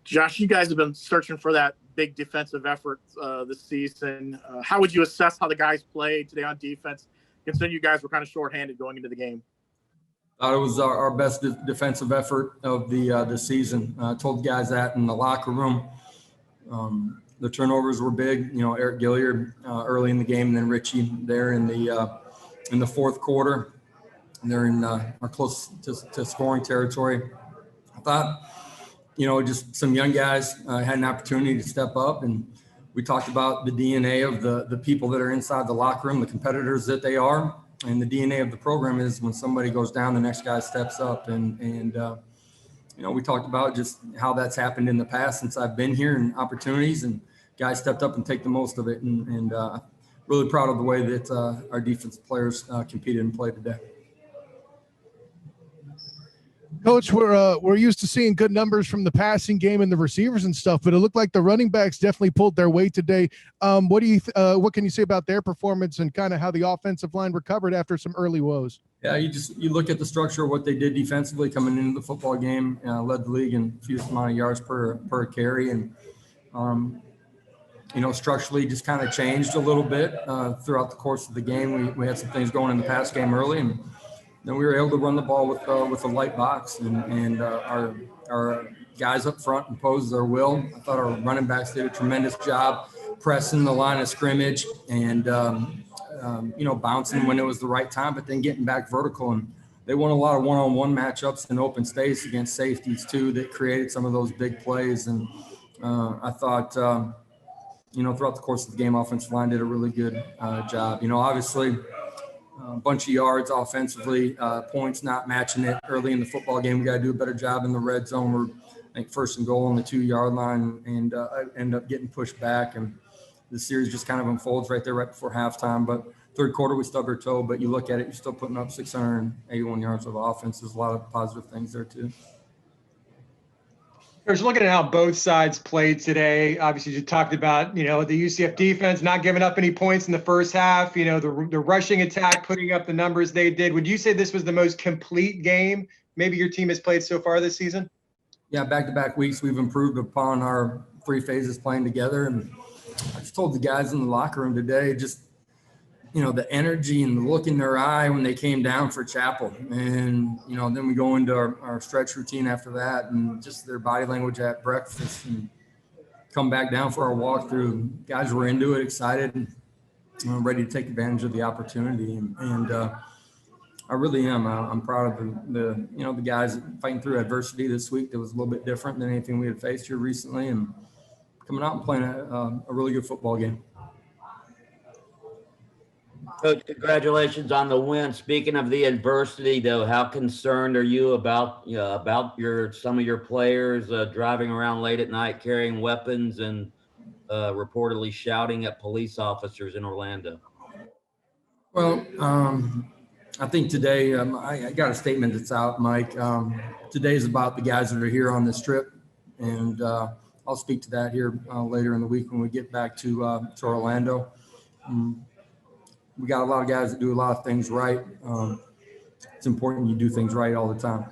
Josh, you guys have been searching for that big defensive effort this season. How would you assess how the guys played today on defense, considering you guys were kind of shorthanded going into the game? It was our best defensive effort of the season. I told the guys that in the locker room. The turnovers were big. Eric Gilliard early in the game, and then Richie there in the fourth quarter. They're in are close to scoring territory. I thought, just some young guys had an opportunity to step up, and we talked about the DNA of the people that are inside the locker room, the competitors that they are, and the DNA of the program is when somebody goes down, the next guy steps up, and we talked about just how that's happened in the past since I've been here, and opportunities, and guys stepped up and take the most of it, and really proud of the way that our defensive players competed and played today. Coach, we're used to seeing good numbers from the passing game and the receivers and stuff, but it looked like the running backs definitely pulled their weight today. What can you say about their performance and kind of how the offensive line recovered after some early woes? Yeah, you look at the structure of what they did defensively coming into the football game, led the league in fewest amount of yards per carry, and structurally just kind of changed a little bit throughout the course of the game. We had some things going in the pass game early, and then we were able to run the ball with a light box, and our guys up front imposed their will. I thought our running backs did a tremendous job pressing the line of scrimmage and bouncing when it was the right time, but then getting back vertical. And they won a lot of one-on-one matchups in open space against safeties too that created some of those big plays. And I thought, throughout the course of the game, offensive line did a really good job. Obviously, a bunch of yards offensively, points not matching it early in the football game. We got to do a better job in the red zone. We're, I think, first and goal on the 2-yard line, and end up getting pushed back. And the series just kind of unfolds right there right before halftime. But third quarter, we stubbed our toe. But you look at it, you're still putting up 681 yards of offense. There's a lot of positive things there too. Coach, looking at how both sides played today, obviously you talked about, the UCF defense not giving up any points in the first half, the rushing attack, putting up the numbers they did. Would you say this was the most complete game maybe your team has played so far this season? Yeah, back-to-back weeks, we've improved upon our 3 phases playing together. And I just told the guys in the locker room today, just, the energy and the look in their eye when they came down for chapel. And, then we go into our stretch routine after that, and just their body language at breakfast, and come back down for our walkthrough. Guys were into it, excited, and ready to take advantage of the opportunity. And I really am. I'm proud of the guys fighting through adversity this week. That was a little bit different than anything we had faced here recently, and coming out and playing a really good football game. Coach, congratulations on the win. Speaking of the adversity, though, how concerned are you about some of your players driving around late at night carrying weapons and reportedly shouting at police officers in Orlando? Well, I think today I got a statement that's out, Mike. Today is about the guys that are here on this trip, and I'll speak to that here later in the week when we get back to Orlando. We got a lot of guys that do a lot of things right. It's important you do things right all the time.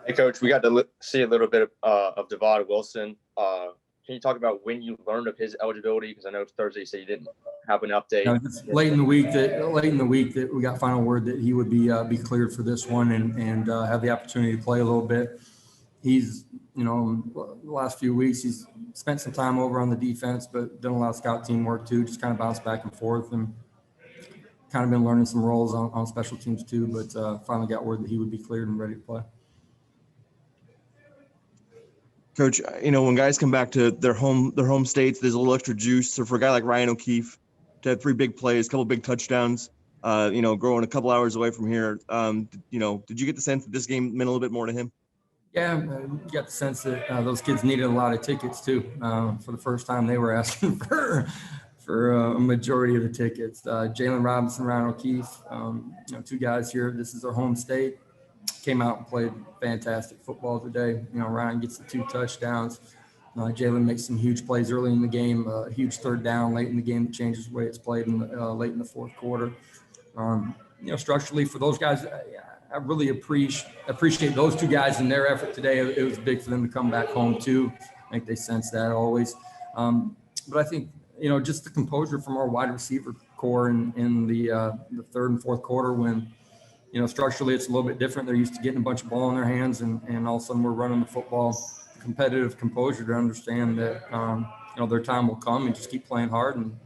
Hey, Coach, we got to see a little bit of Devon Wilson. Can you talk about when you learned of his eligibility? Because I know Thursday you said you didn't have an update. Late in the week that we got final word that he would be cleared for this one and have the opportunity to play a little bit. He's, the last few weeks he's spent some time over on the defense, but done a lot of scout team work too, just kind of bounced back and forth, and kind of been learning some roles on special teams too, but finally got word that he would be cleared and ready to play. Coach, when guys come back to their home states, there's a little extra juice. So for a guy like Ryan O'Keefe to have 3 big plays, a couple big touchdowns, growing a couple hours away from here, did you get the sense that this game meant a little bit more to him? Yeah, you got the sense that those kids needed a lot of tickets too. For the first time, they were asking for a majority of the tickets. Jalen Robinson, Ryan O'Keefe, 2 guys here. This is their home state. Came out and played fantastic football today. Ryan gets the 2 touchdowns. Jalen makes some huge plays early in the game. A huge third down late in the game that changes the way it's played late in the fourth quarter. Structurally for those guys, I really appreciate those two guys and their effort today. It was big for them to come back home too. I think they sense that always. But I think, just the composure from our wide receiver core in the third and fourth quarter when, structurally it's a little bit different. They're used to getting a bunch of ball in their hands and all of a sudden we're running the football. Competitive composure to understand that, their time will come and just keep playing hard, and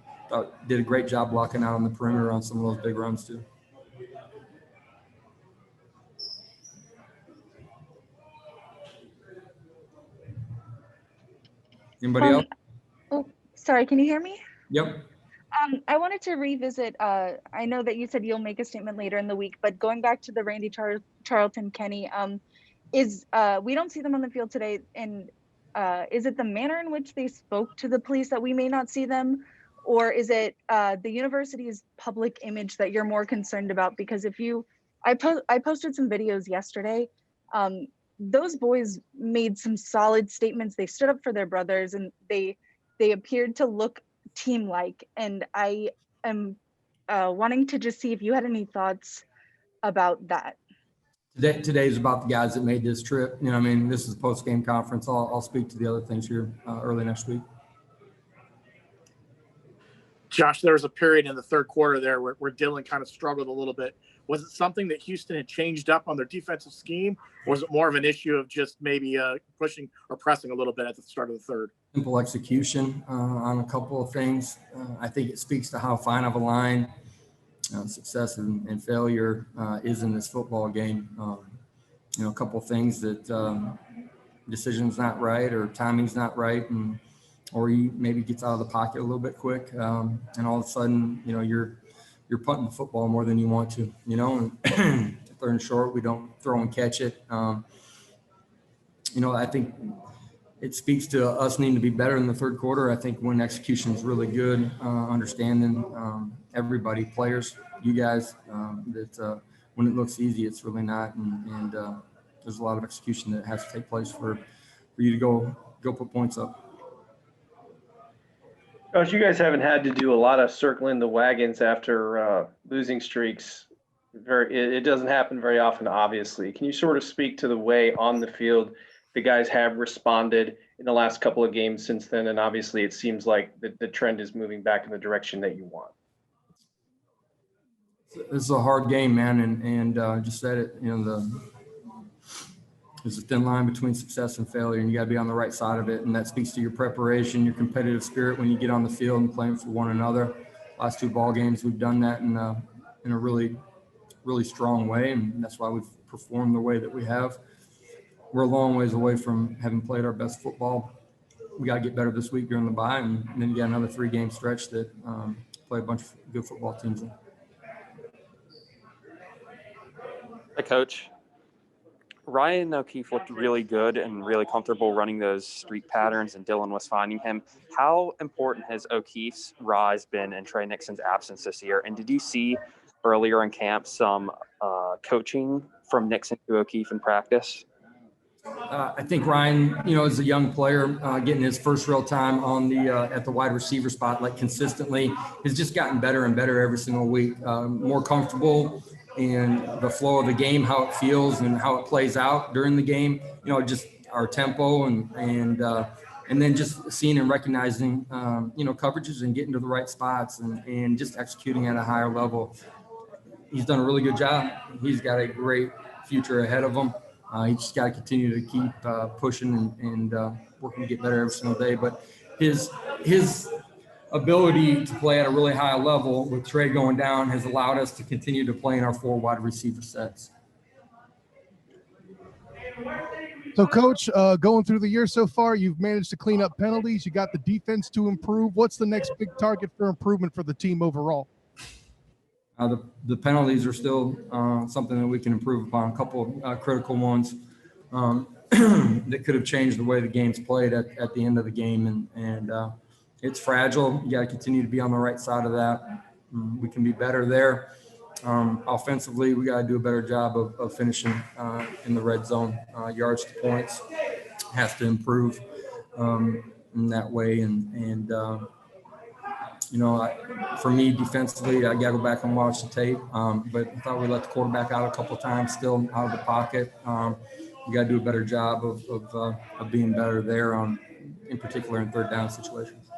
did a great job blocking out on the perimeter on some of those big runs too. Anybody else? Oh, sorry. Can you hear me? Yep. I wanted to revisit. I know that you said you'll make a statement later in the week, but going back to the Randy Charlton Kenny, we don't see them on the field today, and is it the manner in which they spoke to the police that we may not see them, or is it the university's public image that you're more concerned about? Because I posted some videos yesterday. Those boys made some solid statements. They stood up for their brothers, and they appeared to look team-like. And I am wanting to just see if you had any thoughts about that. Today is about the guys that made this trip. This is a post-game conference. I'll speak to the other things here early next week. Josh, there was a period in the third quarter there where Dillon kind of struggled a little bit. Was it something that Houston had changed up on their defensive scheme, or was it more of an issue of just maybe pushing or pressing a little bit at the start of the third? Simple execution on a couple of things. I think it speaks to how fine of a line success and failure is in this football game. A couple of things that decision's not right or timing's not right, or he maybe gets out of the pocket a little bit quick, and all of a sudden, you're punting the football more than you want to, and third and short, we don't throw and catch it. I think it speaks to us needing to be better in the third quarter. I think when execution is really good, understanding everybody, players, you guys, that when it looks easy, it's really not, and there's a lot of execution that has to take place for you to go put points up. Coach, you guys haven't had to do a lot of circling the wagons after losing streaks. It doesn't happen very often, obviously. Can you sort of speak to the way on the field the guys have responded in the last couple of games since then? And obviously it seems like the trend is moving back in the direction that you want. This is a hard game, man, and just said it, there's a thin line between success and failure, and you got to be on the right side of it. And that speaks to your preparation, your competitive spirit when you get on the field and playing for one another. Last two ball games, we've done that in a really, really strong way, and that's why we've performed the way that we have. We're a long ways away from having played our best football. We got to get better this week during the bye, and then you got another 3-game stretch that play a bunch of good football teams in. Hi, Coach. Ryan O'Keefe looked really good and really comfortable running those streak patterns, and Dillon was finding him. How important has O'Keefe's rise been in Trey Nixon's absence this year? And did you see earlier in camp some coaching from Nixon to O'Keefe in practice? I think Ryan, as a young player, getting his first real time on at the wide receiver spot, like consistently, has just gotten better and better every single week. More comfortable in the flow of the game, how it feels and how it plays out during the game. Just our tempo and then just seeing and recognizing, coverages and getting to the right spots and just executing at a higher level. He's done a really good job. He's got a great future ahead of him. He just got to continue to keep pushing and working to get better every single day. But his ability to play at a really high level with Trey going down has allowed us to continue to play in our 4 wide receiver sets. So, Coach, going through the year so far, you've managed to clean up penalties. You got the defense to improve. What's the next big target for improvement for the team overall? The penalties are still something that we can improve upon. A couple of critical ones that could have changed the way the game's played at the end of the game. And it's fragile. You got to continue to be on the right side of that. We can be better there. Offensively, we got to do a better job of finishing in the red zone. Yards to points has to improve in that way. And For me defensively, I got to go back and watch the tape. But I thought we let the quarterback out a couple of times, still out of the pocket. We got to do a better job of being better there in particular in third down situations.